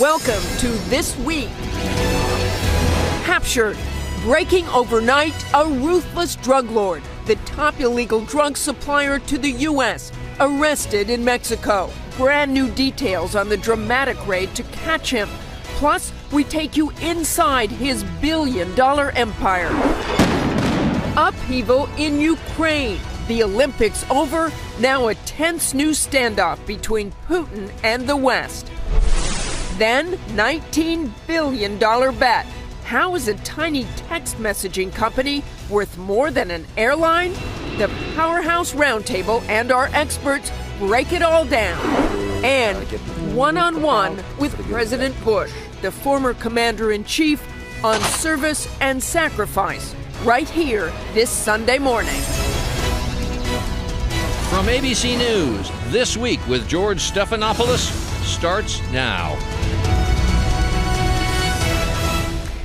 Welcome to This Week. Captured, breaking overnight, a ruthless drug lord, the top illegal drug supplier to the U.S., arrested in Mexico. Brand new details on the dramatic raid to catch him. Plus, we take you inside his billion-dollar empire. Upheaval in Ukraine. The Olympics over, now a tense new standoff between Putin and the West. Then, $19 billion bet. How is a tiny text messaging company worth more than an airline? The Powerhouse Roundtable and our experts break it all down. And one-on-one with President Bush, the former commander-in-chief, on service and sacrifice, right here this Sunday morning. From ABC News, This Week with George Stephanopoulos starts now.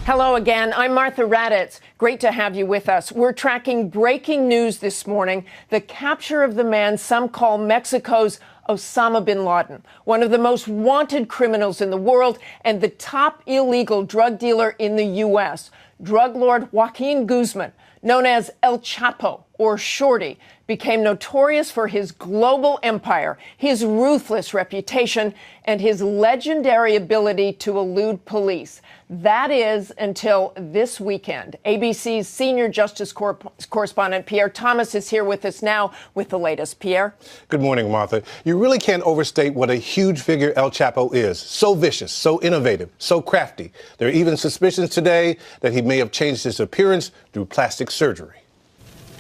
Hello again. I'm Martha Raddatz. Great to have you with us. We're tracking breaking news this morning, the capture of the man some call Mexico's Osama bin Laden, one of the most wanted criminals in the world and the top illegal drug dealer in the U.S., drug lord Joaquín Guzmán, known as El Chapo or Shorty, became notorious for his global empire, his ruthless reputation, and his legendary ability to elude police. That is until this weekend. ABC's senior justice correspondent Pierre Thomas is here with us now with the latest. Pierre? Good morning, Martha. You really can't overstate what a huge figure El Chapo is. So vicious, so innovative, so crafty. There are even suspicions today that he may have changed his appearance through plastic surgery.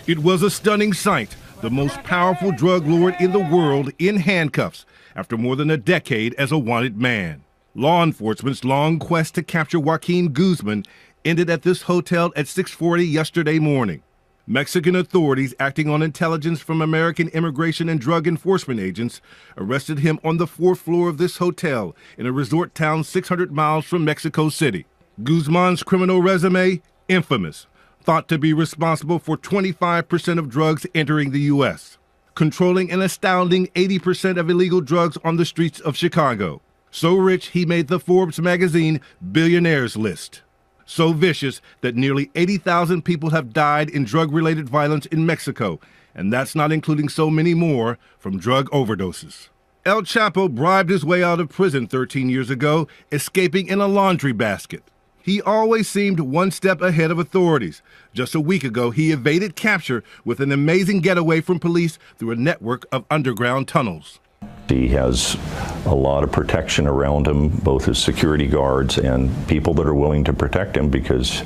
It was a stunning sight. The most powerful drug lord in the world in handcuffs after more than a decade as a wanted man. Law enforcement's long quest to capture Joaquín Guzmán ended at this hotel at 6:40 yesterday morning. Mexican authorities, acting on intelligence from American immigration and drug enforcement agents, arrested him on the 4th floor of this hotel in a resort town 600 miles from Mexico City. Guzmán's criminal resume, infamous. Thought to be responsible for 25% of drugs entering the U.S., controlling an astounding 80% of illegal drugs on the streets of Chicago. So rich, he made the Forbes magazine billionaires list. So vicious that nearly 80,000 people have died in drug-related violence in Mexico, and that's not including so many more from drug overdoses. El Chapo bribed his way out of prison 13 years ago, escaping in a laundry basket. He always seemed one step ahead of authorities. Just a week ago, he evaded capture with an amazing getaway from police through a network of underground tunnels. He has a lot of protection around him, both his security guards and people that are willing to protect him because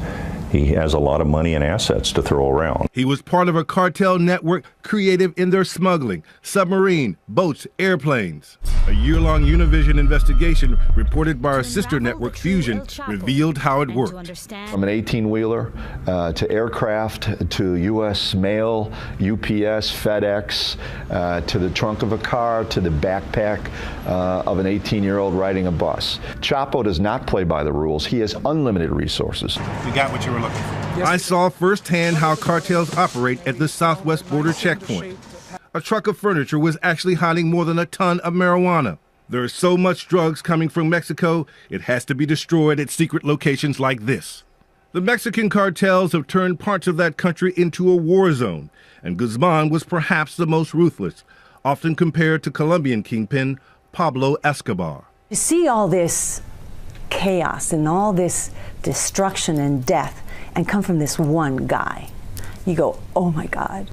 he has a lot of money and assets to throw around. He was part of a cartel network creative in their smuggling, submarine, boats, airplanes. A year-long Univision investigation reported by our sister network Fusion revealed how it worked. From an 18-wheeler to aircraft to U.S. mail, UPS, FedEx, to the trunk of a car, to the backpack of an 18-year-old riding a bus. Chapo does not play by the rules. He has unlimited resources. You got what you were looking for. Yes. I saw firsthand how cartels operate at the southwest border checkpoint. A truck of furniture was actually hiding more than a ton of marijuana. There is so much drugs coming from Mexico, it has to be destroyed at secret locations like this. The Mexican cartels have turned parts of that country into a war zone, and Guzmán was perhaps the most ruthless, often compared to Colombian kingpin Pablo Escobar. You see all this chaos and all this destruction and death and come from this one guy. You go, oh my God.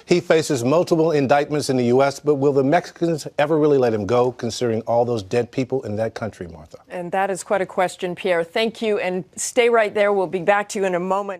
He faces multiple indictments in the U.S., but will the Mexicans ever really let him go, considering all those dead people in that country, Martha? And that is quite a question, Pierre. Thank you, and stay right there. We'll be back to you in a moment.